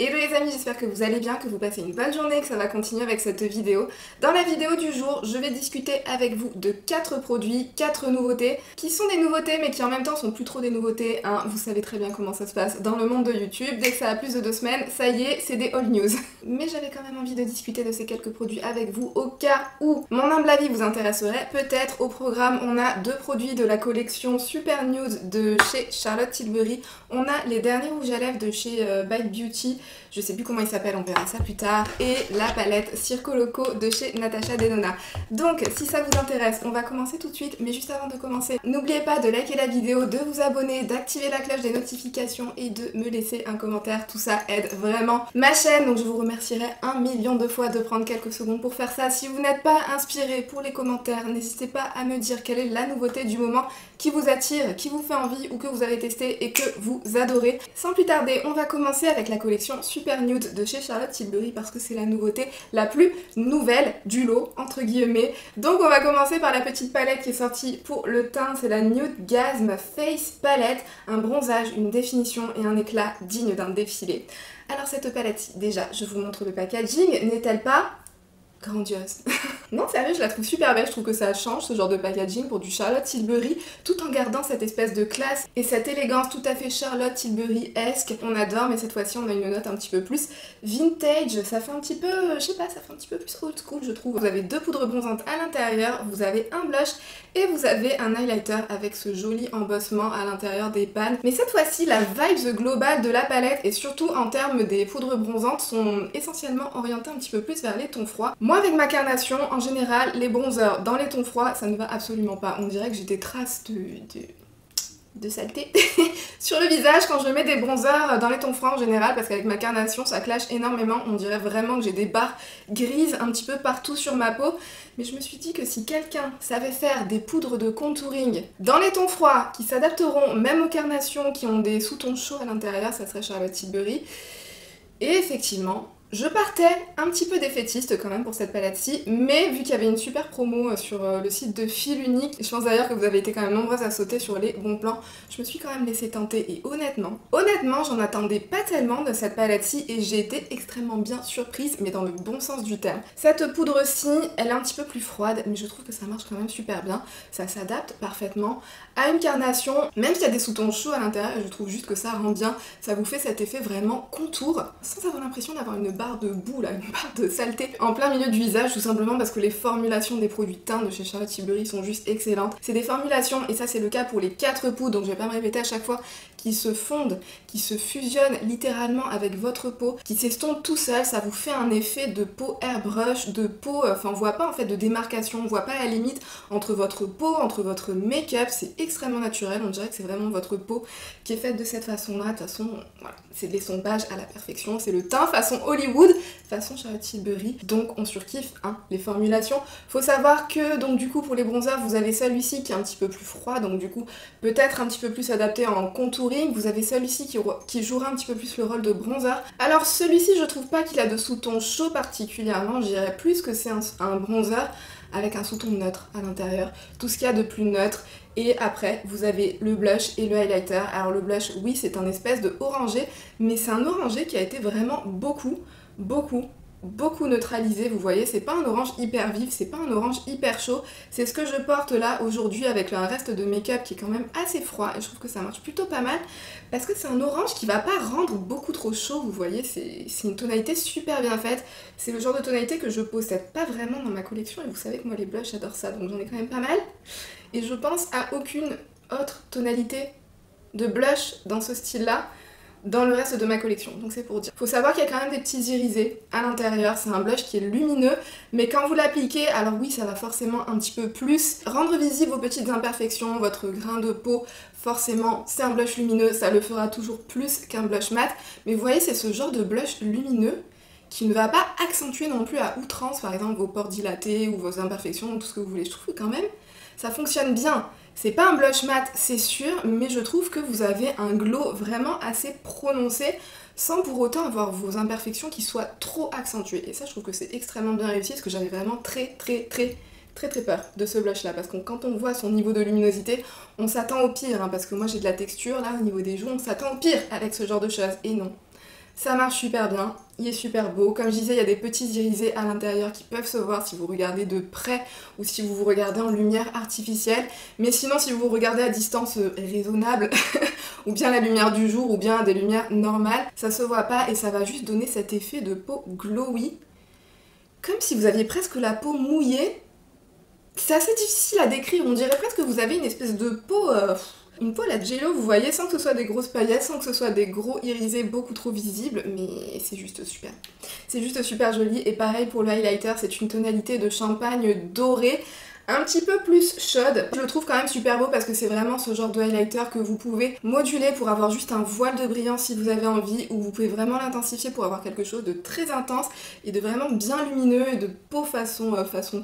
Hello les amis, j'espère que vous allez bien, que vous passez une bonne journée, que ça va continuer avec cette vidéo. Dans la vidéo du jour, je vais discuter avec vous de 4 produits, 4 nouveautés, qui sont des nouveautés mais qui en même temps sont plus trop des nouveautés, hein. Vous savez très bien comment ça se passe dans le monde de YouTube, dès que ça a plus de 2 semaines, ça y est, c'est des all news. Mais j'avais quand même envie de discuter de ces quelques produits avec vous, au cas où mon humble avis vous intéresserait. Peut-être au programme, on a 2 produits de la collection Super Nude de chez Charlotte Tilbury. On a les derniers rouges à lèvres de chez Bite Beauty, je sais plus comment il s'appelle, on verra ça plus tard, et la palette Circo Loco de chez Natasha Denona. Donc si ça vous intéresse, on va commencer tout de suite, mais juste avant de commencer, n'oubliez pas de liker la vidéo, de vous abonner, d'activer la cloche des notifications et de me laisser un commentaire, tout ça aide vraiment ma chaîne, donc je vous remercierai 1 million de fois de prendre quelques secondes pour faire ça. Si vous n'êtes pas inspiré pour les commentaires, n'hésitez pas à me dire quelle est la nouveauté du moment qui vous attire, qui vous fait envie ou que vous avez testé et que vous adorez. Sans plus tarder, on va commencer avec la collection Super Nude de chez Charlotte Tilbury parce que c'est la nouveauté la plus nouvelle du lot, entre guillemets. Donc on va commencer par la petite palette qui est sortie pour le teint, c'est la Nude Gasm Face Palette, un bronzage, une définition et un éclat digne d'un défilé. Alors cette palette, déjà, je vous montre le packaging, n'est-elle pas grandiose? Non, sérieux, je la trouve super belle, je trouve que ça change ce genre de packaging pour du Charlotte Tilbury, tout en gardant cette espèce de classe et cette élégance tout à fait Charlotte Tilbury-esque. On adore, mais cette fois-ci on a une note un petit peu plus vintage, ça fait un petit peu, je sais pas, ça fait un petit peu plus old school je trouve. Vous avez 2 poudres bronzantes à l'intérieur, vous avez un blush et vous avez un highlighter avec ce joli embossement à l'intérieur des pannes. Mais cette fois-ci, la vibe globale de la palette et surtout en termes des poudres bronzantes sont essentiellement orientées un petit peu plus vers les tons froids. Moi avec ma carnation, en général, les bronzers dans les tons froids, ça ne va absolument pas. On dirait que j'ai des traces de saleté sur le visage quand je mets des bronzers dans les tons froids en général, parce qu'avec ma carnation ça clash énormément, on dirait vraiment que j'ai des barres grises un petit peu partout sur ma peau. Mais je me suis dit que si quelqu'un savait faire des poudres de contouring dans les tons froids qui s'adapteront même aux carnations qui ont des sous-tons chauds à l'intérieur, ça serait Charlotte Tilbury. Et effectivement, je partais un petit peu défaitiste quand même pour cette palette-ci, mais vu qu'il y avait une super promo sur le site de Fil Unique, et je pense d'ailleurs que vous avez été quand même nombreuses à sauter sur les bons plans, je me suis quand même laissée tenter et honnêtement, j'en attendais pas tellement de cette palette-ci et j'ai été extrêmement bien surprise, mais dans le bon sens du terme. Cette poudre-ci, elle est un petit peu plus froide, mais je trouve que ça marche quand même super bien, ça s'adapte parfaitement à une carnation, même s'il y a des sous-tons chauds à l'intérieur, je trouve juste que ça rend bien, ça vous fait cet effet vraiment contour, sans avoir l'impression d'avoir une barre de boue là, une barre de saleté en plein milieu du visage, tout simplement parce que les formulations des produits teint de chez Charlotte Tilbury sont juste excellentes. C'est des formulations, et ça c'est le cas pour les 4 poudres, donc je vais pas me répéter à chaque fois, qui se fondent, qui se fusionnent littéralement avec votre peau, qui s'estompent tout seul, ça vous fait un effet de peau airbrush, de peau, enfin on voit pas en fait de démarcation, on voit pas la limite entre votre peau, entre votre make-up, c'est extrêmement naturel, on dirait que c'est vraiment votre peau qui est faite de cette façon-là, de toute façon, voilà, c'est de l'essompage à la perfection, c'est le teint façon Hollywood, façon Charlotte Tilbury, donc on surkiffe hein, les formulations. Faut savoir que donc du coup pour les bronzers vous avez celui-ci qui est un petit peu plus froid, donc du coup peut-être un petit peu plus adapté en contouring, vous avez celui-ci qui jouera un petit peu plus le rôle de bronzer. Alors celui-ci je trouve pas qu'il a de sous-ton chaud particulièrement, je dirais plus que c'est un bronzer avec un sous-ton neutre à l'intérieur, tout ce qu'il y a de plus neutre. Et après, vous avez le blush et le highlighter. Alors le blush, oui, c'est un espèce de orangé, mais c'est un orangé qui a été vraiment beaucoup neutralisé, vous voyez, c'est pas un orange hyper vif, c'est pas un orange hyper chaud, c'est ce que je porte là aujourd'hui avec un reste de make-up qui est quand même assez froid et je trouve que ça marche plutôt pas mal parce que c'est un orange qui va pas rendre beaucoup trop chaud, vous voyez, c'est une tonalité super bien faite, c'est le genre de tonalité que je possède pas vraiment dans ma collection et vous savez que moi les blushs j'adore ça, donc j'en ai quand même pas mal et je pense à aucune autre tonalité de blush dans ce style là dans le reste de ma collection, donc c'est pour dire. Faut savoir qu'il y a quand même des petits irisés à l'intérieur, c'est un blush qui est lumineux, mais quand vous l'appliquez, alors oui, ça va forcément un petit peu plus rendre visible vos petites imperfections, votre grain de peau, forcément, c'est un blush lumineux, ça le fera toujours plus qu'un blush mat, mais vous voyez, c'est ce genre de blush lumineux qui ne va pas accentuer non plus à outrance, par exemple, vos pores dilatés ou vos imperfections, ou tout ce que vous voulez. Je trouve que quand même, ça fonctionne bien. C'est pas un blush mat, c'est sûr, mais je trouve que vous avez un glow vraiment assez prononcé sans pour autant avoir vos imperfections qui soient trop accentuées. Et ça, je trouve que c'est extrêmement bien réussi parce que j'avais vraiment très peur de ce blush là parce que quand on voit son niveau de luminosité, on s'attend au pire hein, parce que moi j'ai de la texture là au niveau des joues, on s'attend au pire avec ce genre de choses et non. Ça marche super bien, il est super beau. Comme je disais, il y a des petits irisés à l'intérieur qui peuvent se voir si vous regardez de près ou si vous vous regardez en lumière artificielle. Mais sinon, si vous vous regardez à distance raisonnable, ou bien la lumière du jour, ou bien des lumières normales, ça se voit pas et ça va juste donner cet effet de peau glowy. Comme si vous aviez presque la peau mouillée. C'est assez difficile à décrire, on dirait presque que vous avez une espèce de peau... Une peau à la J-Lo, vous voyez, sans que ce soit des grosses paillettes, sans que ce soit des gros irisés beaucoup trop visibles, mais c'est juste super. C'est juste super joli, et pareil pour le highlighter, c'est une tonalité de champagne doré, un petit peu plus chaude. Je le trouve quand même super beau parce que c'est vraiment ce genre de highlighter que vous pouvez moduler pour avoir juste un voile de brillance si vous avez envie, ou vous pouvez vraiment l'intensifier pour avoir quelque chose de très intense et de vraiment bien lumineux et de peau façon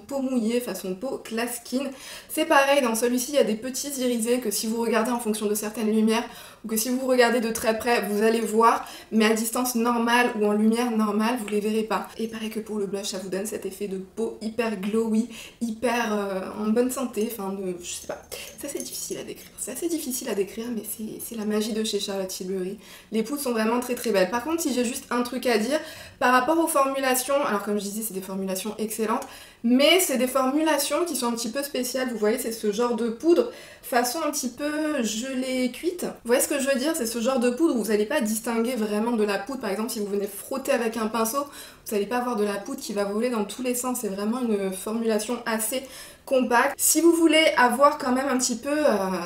peau mouillée, façon peau class skin. C'est pareil, dans celui-ci il y a des petits irisés que si vous regardez en fonction de certaines lumières ou que si vous regardez de très près vous allez voir, mais à distance normale ou en lumière normale vous les verrez pas. Et pareil que pour le blush, ça vous donne cet effet de peau hyper glowy, hyper en bonne santé, enfin je sais pas, c'est assez difficile à décrire, mais c'est la magie de chez Charlotte Tilbury. Les poudres sont vraiment très très belles. Par contre, si j'ai juste un truc à dire par rapport aux formulations, alors comme je disais c'est des formulations excellentes, mais c'est des formulations qui sont un petit peu spéciales. Vous voyez, c'est ce genre de poudre façon un petit peu gelée cuite. Vous voyez ce que je veux dire? C'est ce genre de poudre où vous n'allez pas distinguer vraiment de la poudre. Par exemple, si vous venez frotter avec un pinceau, vous n'allez pas avoir de la poudre qui va voler dans tous les sens. C'est vraiment une formulation assez compacte. Si vous voulez avoir quand même un petit peu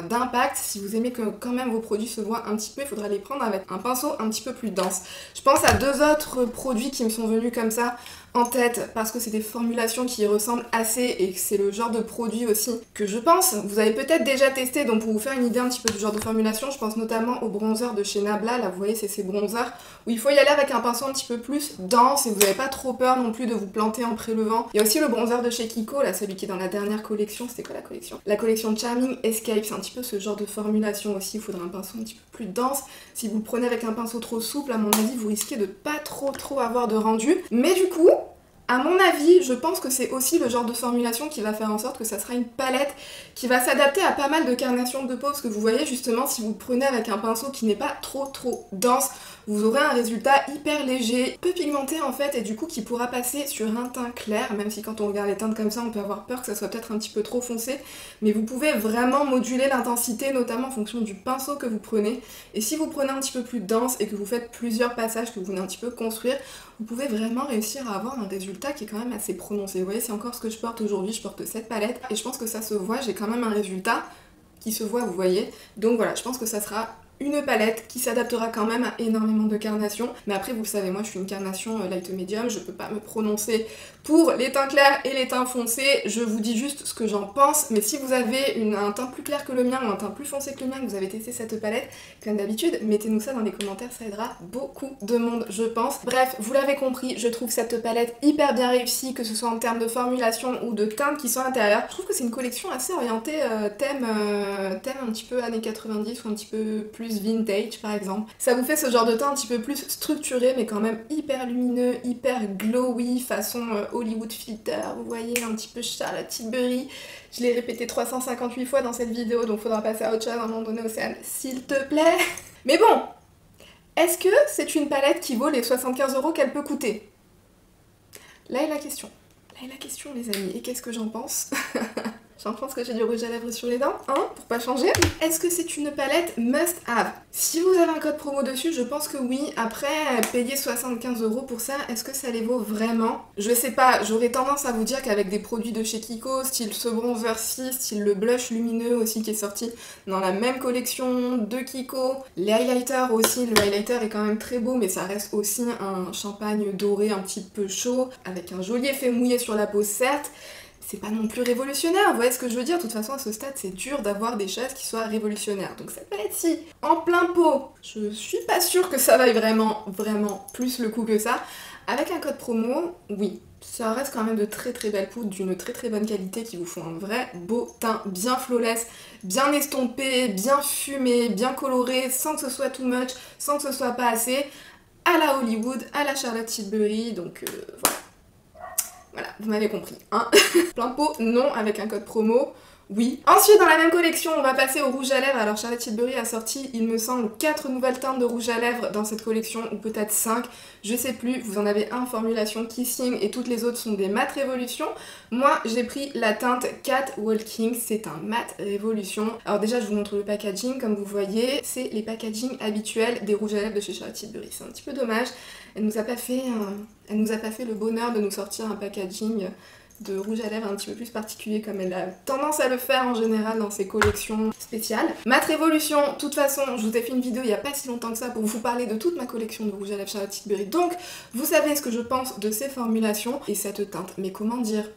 d'impact, si vous aimez que quand même vos produits se voient un petit peu, il faudra les prendre avec un pinceau un petit peu plus dense. Je pense à deux autres produits qui me sont venus comme ça en tête parce que c'est des formulations qui y ressemblent assez et que c'est le genre de produit aussi que je pense vous avez peut-être déjà testé. Donc pour vous faire une idée un petit peu du genre de formulation, je pense notamment au bronzer de chez Nabla. Là vous voyez, c'est ces bronzers où il faut y aller avec un pinceau un petit peu plus dense et vous n'avez pas trop peur non plus de vous planter en prélevant. Il y a aussi le bronzer de chez Kiko, là celui qui est dans la dernière collection. C'était quoi la collection? La collection Charming Escape. C'est un petit peu ce genre de formulation aussi, il faudra un pinceau un petit peu plus dense. Si vous le prenez avec un pinceau trop souple, à mon avis vous risquez de pas trop avoir de rendu. Mais du coup, à mon avis, je pense que c'est aussi le genre de formulation qui va faire en sorte que ça sera une palette qui va s'adapter à pas mal de carnations de peau, parce que vous voyez justement, si vous le prenez avec un pinceau qui n'est pas trop dense, vous aurez un résultat hyper léger, peu pigmenté en fait, et du coup qui pourra passer sur un teint clair, même si quand on regarde les teintes comme ça, on peut avoir peur que ça soit peut-être un petit peu trop foncé, mais vous pouvez vraiment moduler l'intensité, notamment en fonction du pinceau que vous prenez, et si vous prenez un petit peu plus dense et que vous faites plusieurs passages que vous venez un petit peu construire, vous pouvez vraiment réussir à avoir un résultat qui est quand même assez prononcé. Vous voyez, c'est encore ce que je porte aujourd'hui, je porte cette palette, et je pense que ça se voit, j'ai quand même un résultat qui se voit, vous voyez. Donc voilà, je pense que ça sera une palette qui s'adaptera quand même à énormément de carnations. Mais après, vous le savez, moi je suis une carnation light medium, je peux pas me prononcer pour les teints clairs et les teints foncés, je vous dis juste ce que j'en pense. Mais si vous avez un teint plus clair que le mien ou un teint plus foncé que le mien, que vous avez testé cette palette, comme d'habitude, mettez-nous ça dans les commentaires, ça aidera beaucoup de monde, je pense. Bref, vous l'avez compris, je trouve cette palette hyper bien réussie, que ce soit en termes de formulation ou de teintes qui sont à l'intérieur. Je trouve que c'est une collection assez orientée thème un petit peu années 90 ou un petit peu plus vintage par exemple. Ça vous fait ce genre de teint un petit peu plus structuré mais quand même hyper lumineux, hyper glowy, façon Hollywood filter, vous voyez, un petit peu Charlotte Tilbury. Je l'ai répété 358 fois dans cette vidéo, donc faudra passer à autre chose à un moment donné, Océane, s'il te plaît. Mais bon, est-ce que c'est une palette qui vaut les 75 € qu'elle peut coûter? Là est la question. Là est la question les amis, et qu'est-ce que j'en pense? J'en pense que j'ai du rouge à lèvres sur les dents, hein, pour pas changer. Est-ce que c'est une palette must have? Si vous avez un code promo dessus, je pense que oui. Après, payer 75 € pour ça, est-ce que ça les vaut vraiment? Je sais pas, j'aurais tendance à vous dire qu'avec des produits de chez Kiko, style ce bronzer-ci, style le blush lumineux aussi qui est sorti dans la même collection de Kiko, les highlighters aussi, le highlighter est quand même très beau, mais ça reste aussi un champagne doré un petit peu chaud, avec un joli effet mouillé sur la peau certes. C'est pas non plus révolutionnaire, vous voyez ce que je veux dire? De toute façon, à ce stade, c'est dur d'avoir des choses qui soient révolutionnaires. Donc cette palette-ci, en plein pot, je suis pas sûre que ça vaille vraiment plus le coup que ça. Avec un code promo, oui, ça reste quand même de très belles poudres d'une très bonne qualité qui vous font un vrai beau teint bien flawless, bien estompé, bien fumé, bien coloré, sans que ce soit too much, sans que ce soit pas assez, à la Hollywood, à la Charlotte Tilbury, donc voilà. Voilà, vous m'avez compris, hein. Plein pot, non, avec un code promo. Oui. Ensuite, dans la même collection, on va passer au rouge à lèvres. Alors Charlotte Tilbury a sorti, il me semble, 4 nouvelles teintes de rouge à lèvres dans cette collection, ou peut-être 5, je sais plus. Vous en avez un formulation Kissing et toutes les autres sont des mat révolution. Moi, j'ai pris la teinte Cat Walking, c'est un mat révolution. Alors déjà, je vous montre le packaging, comme vous voyez, c'est les packaging habituels des rouges à lèvres de chez Charlotte Tilbury. C'est un petit peu dommage, elle nous a pas fait le bonheur de nous sortir un packaging de rouge à lèvres un petit peu plus particulier comme elle a tendance à le faire en général dans ses collections spéciales. Mat Révolution, de toute façon, je vous ai fait une vidéo il n'y a pas si longtemps que ça pour vous parler de toute ma collection de rouge à lèvres Charlotte Tilbury. Donc, vous savez ce que je pense de ces formulations et cette teinte. Mais comment dire?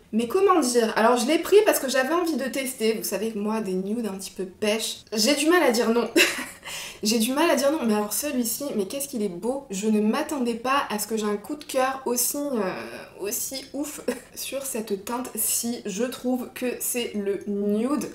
Alors, je l'ai pris parce que j'avais envie de tester. Vous savez que moi, des nudes un petit peu pêche, j'ai du mal à dire non. J'ai du mal à dire non, mais alors celui-ci, mais qu'est-ce qu'il est beau. Je ne m'attendais pas à ce que j'ai un coup de cœur aussi ouf sur cette teinte-ci. Je trouve que c'est le nude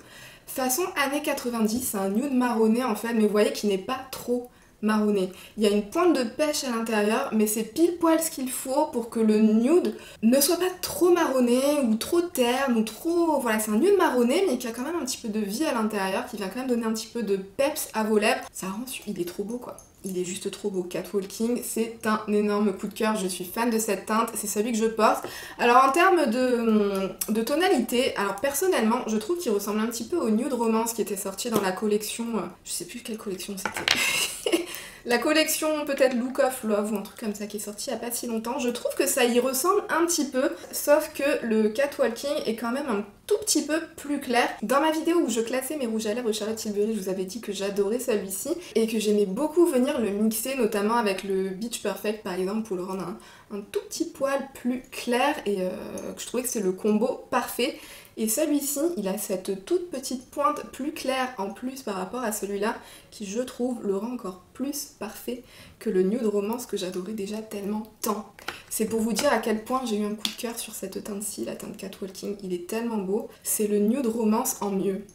façon années 90, c'est un nude marronné en fait, mais vous voyez qu'il n'est pas trop marronné. Il y a une pointe de pêche à l'intérieur, mais c'est pile poil ce qu'il faut pour que le nude ne soit pas trop marronné ou trop terne ou trop... Voilà, c'est un nude marronné mais qui a quand même un petit peu de vie à l'intérieur, qui vient quand même donner un petit peu de peps à vos lèvres. Ça rend... Il est trop beau quoi. Il est juste trop beau. Cat Walking, c'est un énorme coup de cœur. Je suis fan de cette teinte, c'est celui que je porte. Alors en termes de tonalité, alors personnellement, je trouve qu'il ressemble un petit peu au Nude Romance qui était sorti dans la collection... je sais plus quelle collection c'était. La collection peut-être Look of Love ou un truc comme ça qui est sorti il n'y a pas si longtemps. Je trouve que ça y ressemble un petit peu, sauf que le Cat Walking est quand même un tout petit peu plus clair. Dans ma vidéo où je classais mes rouges à lèvres Charlotte Tilbury, je vous avais dit que j'adorais celui-ci et que j'aimais beaucoup venir le mixer, notamment avec le Beach Perfect par exemple, pour le rendre un tout petit poil plus clair et que je trouvais que c'est le combo parfait. Et celui-ci, il a cette toute petite pointe plus claire en plus par rapport à celui-là, qui je trouve le rend encore plus parfait que le Nude Romance que j'adorais déjà tellement tant. C'est pour vous dire à quel point j'ai eu un coup de cœur sur cette teinte-ci, la teinte Cat Walking, il est tellement beau. C'est le Nude Romance en mieux.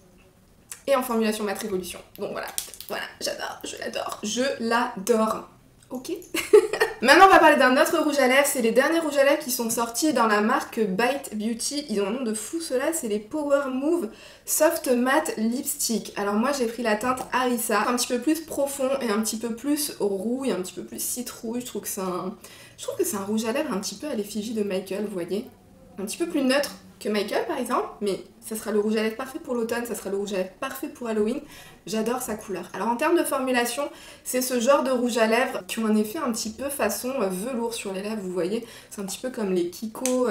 Et en formulation Mat Révolution. Donc voilà, j'adore, je l'adore. Je l'adore. Ok. Maintenant on va parler d'un autre rouge à lèvres, c'est les derniers rouges à lèvres qui sont sortis dans la marque Bite Beauty. Ils ont un nom de fou ceux-là, c'est les Power Move Soft Matte Lipstick. Alors moi j'ai pris la teinte Harissa, un petit peu plus profond et un petit peu plus rouille, un petit peu plus citrouille. Je trouve que c'est un rouge à lèvres un petit peu à l'effigie de Michael, vous voyez. Un petit peu plus neutre que Michael par exemple, mais ça sera le rouge à lèvres parfait pour l'automne, ça sera le rouge à lèvres parfait pour Halloween. J'adore sa couleur. Alors en termes de formulation, c'est ce genre de rouge à lèvres qui ont un effet un petit peu façon velours sur les lèvres, vous voyez. C'est un petit peu comme les Kiko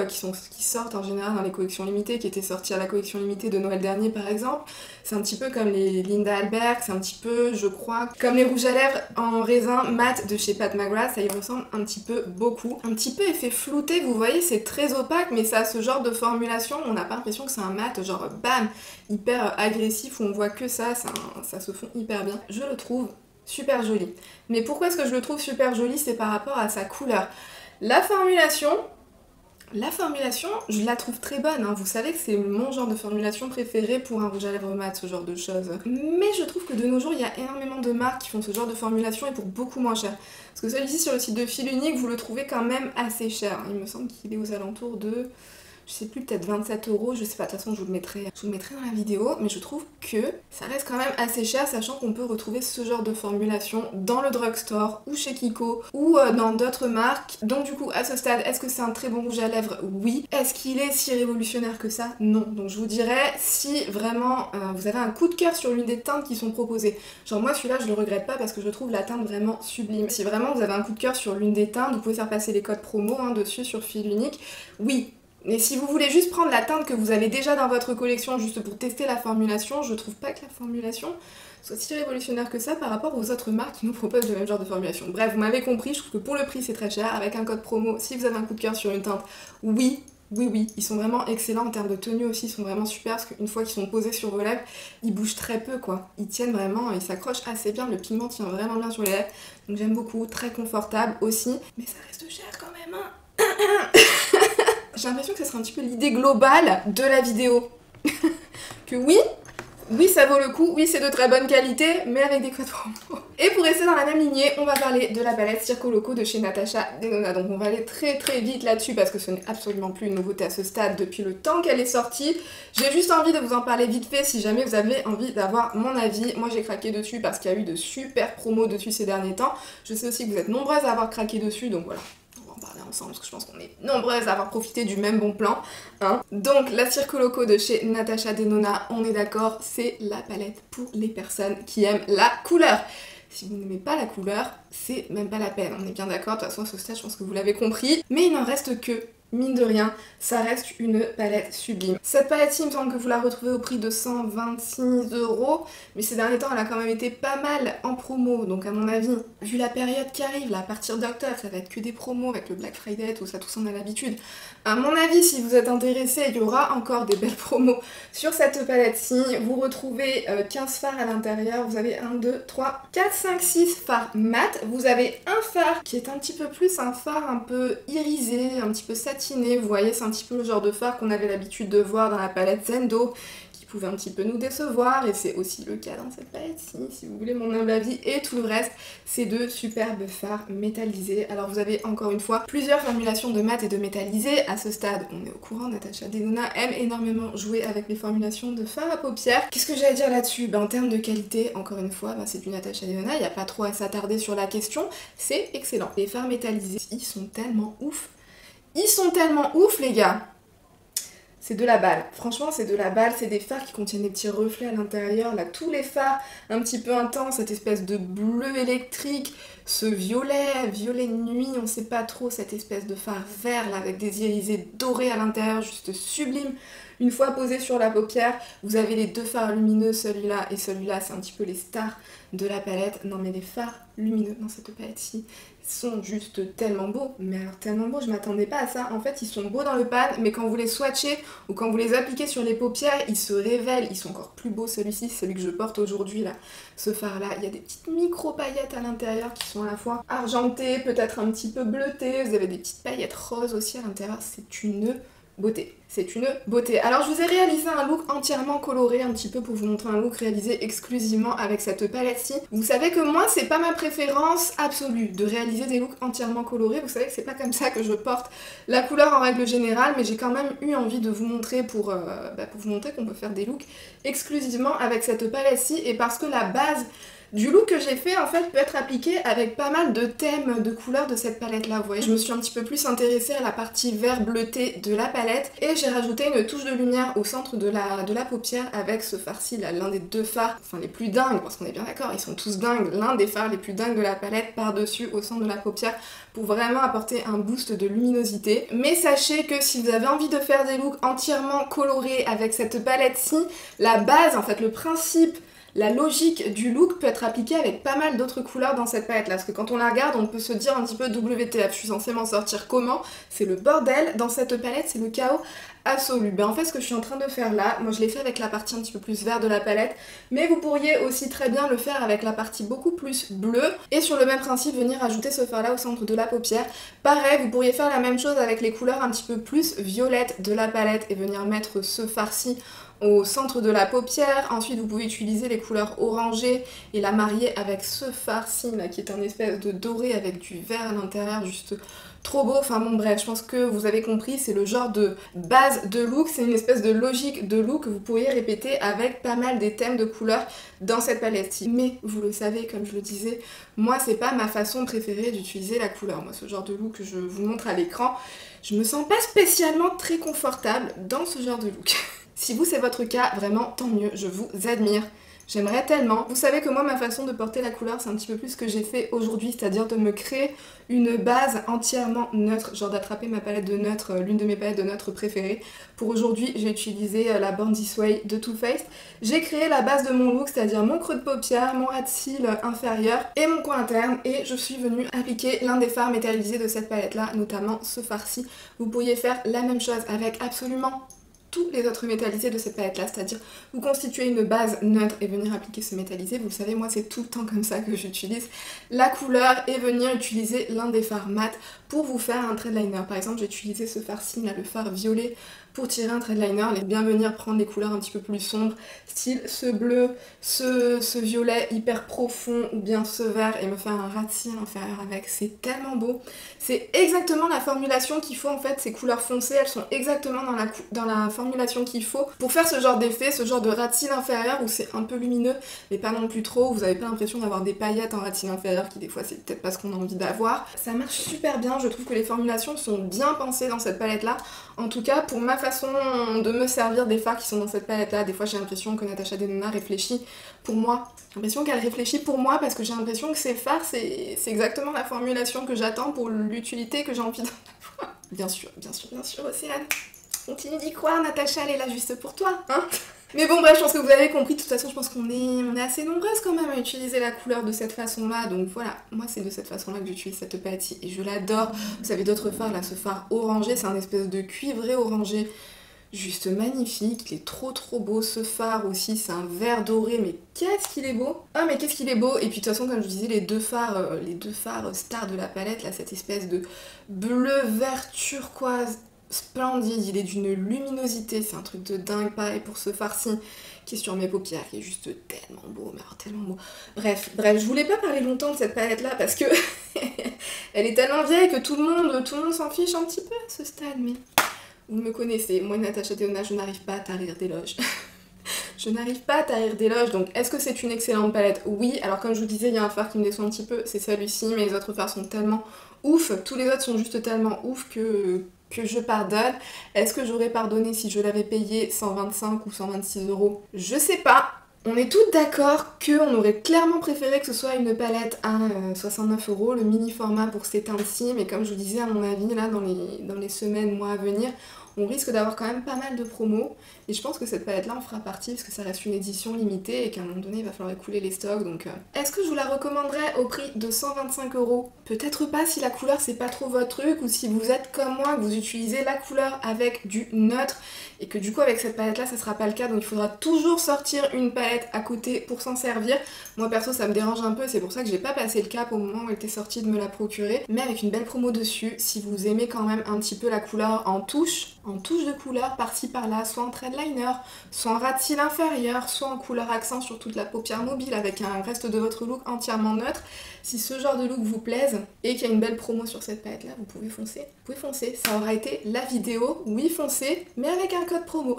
qui sortent en général dans les collections limitées, qui étaient sortis à la collection limitée de Noël dernier par exemple. C'est un petit peu comme les Linda Albert, c'est un petit peu, je crois, comme les rouges à lèvres en raisin mat de chez Pat McGrath, ça y ressemble un petit peu beaucoup. Un petit peu effet flouté, vous voyez, c'est très opaque, mais ça a ce genre de formulation, on n'a pas l'impression que c'est un mat genre bam, hyper agressif où on voit que ça se fond hyper bien. Je le trouve super joli. Mais pourquoi est-ce que je le trouve super joli? C'est par rapport à sa couleur. La formulation, je la trouve très bonne, hein. Vous savez que c'est mon genre de formulation préférée pour un rouge à lèvres mat, ce genre de choses. Mais je trouve que de nos jours, il y a énormément de marques qui font ce genre de formulation et pour beaucoup moins cher. Parce que celui-ci sur le site de Fil Unique, vous le trouvez quand même assez cher. Il me semble qu'il est aux alentours de... je sais plus, peut-être 27 €, je sais pas, de toute façon je vous le mettrai dans la vidéo, mais je trouve que ça reste quand même assez cher, sachant qu'on peut retrouver ce genre de formulation dans le drugstore, ou chez Kiko, ou dans d'autres marques. Donc du coup, à ce stade, est-ce que c'est un très bon rouge à lèvres? Oui. Est-ce qu'il est si révolutionnaire que ça? Non. Donc je vous dirais, si vraiment vous avez un coup de cœur sur l'une des teintes qui sont proposées, genre moi celui-là je le regrette pas parce que je trouve la teinte vraiment sublime. Si vraiment vous avez un coup de cœur sur l'une des teintes, vous pouvez faire passer les codes promo dessus sur Fil Unique, oui. Mais si vous voulez juste prendre la teinte que vous avez déjà dans votre collection juste pour tester la formulation, je trouve pas que la formulation soit si révolutionnaire que ça par rapport aux autres marques qui nous proposent le même genre de formulation. Bref, vous m'avez compris, je trouve que pour le prix c'est très cher, avec un code promo, si vous avez un coup de cœur sur une teinte, oui, ils sont vraiment excellents en termes de tenue aussi, ils sont vraiment super parce qu'une fois qu'ils sont posés sur vos lèvres, ils bougent très peu quoi. Ils tiennent vraiment, ils s'accrochent assez bien, le pigment tient vraiment bien sur les lèvres, donc j'aime beaucoup, très confortable aussi, mais ça reste cher quand même, hein. J'ai l'impression que ce sera un petit peu l'idée globale de la vidéo. Que oui, ça vaut le coup, oui c'est de très bonne qualité, mais avec des codes promo. Et pour rester dans la même lignée, on va parler de la palette Circo Loco de chez Natasha Denona. Donc on va aller très vite là-dessus parce que ce n'est absolument plus une nouveauté à ce stade depuis le temps qu'elle est sortie. J'ai juste envie de vous en parler vite fait si jamais vous avez envie d'avoir mon avis. Moi j'ai craqué dessus parce qu'il y a eu de super promos dessus ces derniers temps. Je sais aussi que vous êtes nombreuses à avoir craqué dessus, donc voilà. On va en parler ensemble parce que je pense qu'on est nombreuses à avoir profité du même bon plan. Hein. Donc la Circo Loco de chez Natasha Denona, on est d'accord, c'est la palette pour les personnes qui aiment la couleur. Si vous n'aimez pas la couleur, c'est même pas la peine, on est bien d'accord, de toute façon à ce stade je pense que vous l'avez compris. Mais il n'en reste que, mine de rien, ça reste une palette sublime. Cette palette-ci, il me semble que vous la retrouvez au prix de 126 €, mais ces derniers temps elle a quand même été pas mal en promo, donc à mon avis, vu la période qui arrive, là, à partir d'octobre, ça va être que des promos avec le Black Friday, tout ça on a l'habitude. À mon avis, si vous êtes intéressé, il y aura encore des belles promos sur cette palette-ci. Vous retrouvez 15 fards à l'intérieur, vous avez 1, 2, 3, 4, 5, 6 fards mat. Vous avez un fard qui est un petit peu plus un fard un peu irisé, un petit peu satiné. Vous voyez, c'est un petit peu le genre de fard qu'on avait l'habitude de voir dans la palette Zendo, qui pouvait un petit peu nous décevoir, et c'est aussi le cas dans cette palette-ci, si vous voulez mon humble avis. Et tout le reste, c'est de superbes fards métallisés. Alors vous avez encore une fois plusieurs formulations de mat et de métallisé. À ce stade, on est au courant, Natasha Denona aime énormément jouer avec les formulations de fard à paupières. Qu'est-ce que j'ai à dire là-dessus? En termes de qualité, encore une fois, c'est du Natasha Denona, il n'y a pas trop à s'attarder sur la question, c'est excellent. Les fards métallisés, ils sont tellement ouf. Ils sont tellement ouf, les gars. C'est de la balle, franchement c'est de la balle, c'est des fards qui contiennent des petits reflets à l'intérieur, là tous les fards un petit peu intenses, cette espèce de bleu électrique, ce violet de nuit, on sait pas trop, cette espèce de fard vert là avec des irisés dorés à l'intérieur, juste sublime. Une fois posé sur la paupière, vous avez les deux fards lumineux, celui-là et celui-là, c'est un petit peu les stars de la palette. Non mais les fards lumineux dans cette palette-ci sont juste tellement beaux, mais alors tellement beaux, je m'attendais pas à ça. En fait, ils sont beaux dans le pan, mais quand vous les swatchez ou quand vous les appliquez sur les paupières, ils se révèlent, ils sont encore plus beaux. Celui-ci, celui que je porte aujourd'hui là, ce fard-là, il y a des petites micro-paillettes à l'intérieur qui sont à la fois argentées, peut-être un petit peu bleutées, vous avez des petites paillettes roses aussi à l'intérieur, c'est une beauté. C'est une beauté. Alors je vous ai réalisé un look entièrement coloré un petit peu pour vous montrer un look réalisé exclusivement avec cette palette-ci. Vous savez que moi c'est pas ma préférence absolue de réaliser des looks entièrement colorés. Vous savez que c'est pas comme ça que je porte la couleur en règle générale, mais j'ai quand même eu envie de vous montrer pour vous montrer qu'on peut faire des looks exclusivement avec cette palette-ci, et parce que la base du look que j'ai fait en fait peut être appliqué avec pas mal de thèmes de couleurs de cette palette là, vous voyez. Je me suis un petit peu plus intéressée à la partie vert bleuté de la palette et j'ai rajouté une touche de lumière au centre de la paupière avec ce fard-ci là, l'un des deux fards, enfin les plus dingues, parce qu'on est bien d'accord, ils sont tous dingues, l'un des fards les plus dingues de la palette par-dessus au centre de la paupière pour vraiment apporter un boost de luminosité. Mais sachez que si vous avez envie de faire des looks entièrement colorés avec cette palette-ci, la base, en fait le principe, la logique du look peut être appliquée avec pas mal d'autres couleurs dans cette palette là, parce que quand on la regarde on peut se dire un petit peu WTF, je suis censée m'en sortir comment? C'est le bordel, dans cette palette c'est le chaos absolu. En fait ce que je suis en train de faire là, moi je l'ai fait avec la partie un petit peu plus vert de la palette, mais vous pourriez aussi très bien le faire avec la partie beaucoup plus bleue, et sur le même principe venir ajouter ce fard là au centre de la paupière. Pareil, vous pourriez faire la même chose avec les couleurs un petit peu plus violettes de la palette et venir mettre ce fard-ci au centre de la paupière. Ensuite vous pouvez utiliser les couleurs orangées et la marier avec ce fard-ci là qui est un espèce de doré avec du vert à l'intérieur, juste trop beau. Enfin bon bref, je pense que vous avez compris, c'est le genre de base de look, c'est une espèce de logique de look que vous pourriez répéter avec pas mal des thèmes de couleurs dans cette palette-ci. Mais vous le savez, comme je le disais, moi c'est pas ma façon préférée d'utiliser la couleur. Moi ce genre de look que je vous montre à l'écran, je me sens pas spécialement très confortable dans ce genre de look. Si vous c'est votre cas, vraiment tant mieux, je vous admire. J'aimerais tellement. Vous savez que moi ma façon de porter la couleur c'est un petit peu plus ce que j'ai fait aujourd'hui, c'est-à-dire de me créer une base entièrement neutre, genre d'attraper ma palette de neutre, l'une de mes palettes de neutre préférées. Pour aujourd'hui j'ai utilisé la Born This Way de Too Faced. J'ai créé la base de mon look, c'est-à-dire mon creux de paupière, mon ras de cils inférieur et mon coin interne, et je suis venue appliquer l'un des fards métallisés de cette palette là, notamment ce fard-ci. Vous pourriez faire la même chose avec absolument tous les autres métallisés de cette palette là, c'est-à-dire vous constituez une base neutre et venir appliquer ce métallisé. Vous le savez, moi c'est tout le temps comme ça que j'utilise la couleur, et venir utiliser l'un des fards mat pour vous faire un trait de liner. Par exemple j'ai utilisé ce fard-ci là, le fard violet pour tirer un trait de liner, les bien venir prendre des couleurs un petit peu plus sombres, style ce bleu, ce violet hyper profond ou bien ce vert et me faire un ras de cils inférieur avec, c'est tellement beau. C'est exactement la formulation qu'il faut en fait, ces couleurs foncées, elles sont exactement dans la formulation qu'il faut pour faire ce genre d'effet, ce genre de ras de cils inférieur où c'est un peu lumineux mais pas non plus trop, où vous avez pas l'impression d'avoir des paillettes en ras de cils inférieur qui des fois c'est peut-être pas ce qu'on a envie d'avoir. Ça marche super bien, je trouve que les formulations sont bien pensées dans cette palette là. En tout cas pour ma façon de me servir des fards qui sont dans cette palette là, des fois j'ai l'impression que Natasha Denona réfléchit pour moi. J'ai l'impression qu'elle réfléchit pour moi parce que j'ai l'impression que ces fards c'est exactement la formulation que j'attends pour l'utilité que j'ai envie d'en avoir. Bien sûr, Océane. Continue d'y croire, Natacha, elle est là juste pour toi, hein. Mais bon bref, je pense que vous avez compris, de toute façon je pense qu'on est assez nombreuses quand même à utiliser la couleur de cette façon-là, donc voilà, moi c'est de cette façon-là que j'utilise cette palette et je l'adore. Vous avez d'autres fards là, ce fard orangé, c'est un espèce de cuivré orangé, juste magnifique, il est trop beau. Ce fard aussi, c'est un vert doré, mais qu'est-ce qu'il est beau! Ah mais qu'est-ce qu'il est beau! Et puis de toute façon, comme je vous disais, les deux phares stars de la palette, là, cette espèce de bleu vert turquoise splendide, il est d'une luminosité, c'est un truc de dingue. Pareil pour ce fard-ci qui est sur mes paupières, qui est juste tellement beau, mais alors tellement beau. Bref, je voulais pas parler longtemps de cette palette là parce que elle est tellement vieille que tout le monde s'en fiche un petit peu à ce stade, mais vous me connaissez, moi Natasha Denona, je n'arrive pas à tarir d'éloges. Je n'arrive pas à tarir d'éloges, donc est-ce que c'est une excellente palette? Oui, alors comme je vous disais, il y a un fard qui me déçoit un petit peu, c'est celui-ci, mais les autres fards sont tellement ouf, tous les autres sont juste tellement ouf que je pardonne. Est-ce que j'aurais pardonné si je l'avais payé 125 ou 126 €? Je sais pas. On est toutes d'accord qu'on aurait clairement préféré que ce soit une palette à 69 €, le mini format pour ces teintes-ci, mais comme je vous disais, à mon avis, là, dans les semaines, mois à venir, on risque d'avoir quand même pas mal de promos, et je pense que cette palette-là en fera partie, parce que ça reste une édition limitée, et qu'à un moment donné, il va falloir écouler les stocks, donc... Est-ce que je vous la recommanderais au prix de 125 €? Peut-être pas si la couleur c'est pas trop votre truc, ou si vous êtes comme moi, que vous utilisez la couleur avec du neutre, et que du coup avec cette palette-là, ça sera pas le cas, donc il faudra toujours sortir une palette à côté pour s'en servir. Moi perso, ça me dérange un peu, c'est pour ça que j'ai pas passé le cap au moment où elle était sortie de me la procurer, mais avec une belle promo dessus, si vous aimez quand même un petit peu la couleur en touche de couleur par-ci par-là, soit en trait de liner, soit en ras de cils inférieur, soit en couleur accent sur toute la paupière mobile avec un reste de votre look entièrement neutre. Si ce genre de look vous plaise et qu'il y a une belle promo sur cette palette là, vous pouvez foncer. Vous pouvez foncer, ça aura été la vidéo, oui foncez, mais avec un code promo.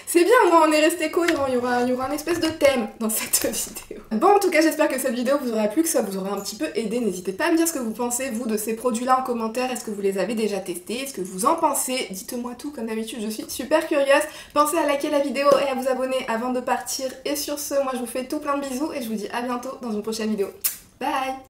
C'est bien, au moins on est resté cohérent, il y aura un espèce de thème dans cette vidéo. Bon, en tout cas, j'espère que cette vidéo vous aura plu, que ça vous aura un petit peu aidé. N'hésitez pas à me dire ce que vous pensez, vous, de ces produits-là en commentaire. Est-ce que vous les avez déjà testés? Est-ce que vous en pensez? Dites-moi tout, comme d'habitude, je suis super curieuse. Pensez à liker la vidéo et à vous abonner avant de partir. Et sur ce, moi je vous fais tout plein de bisous et je vous dis à bientôt dans une prochaine vidéo. Bye!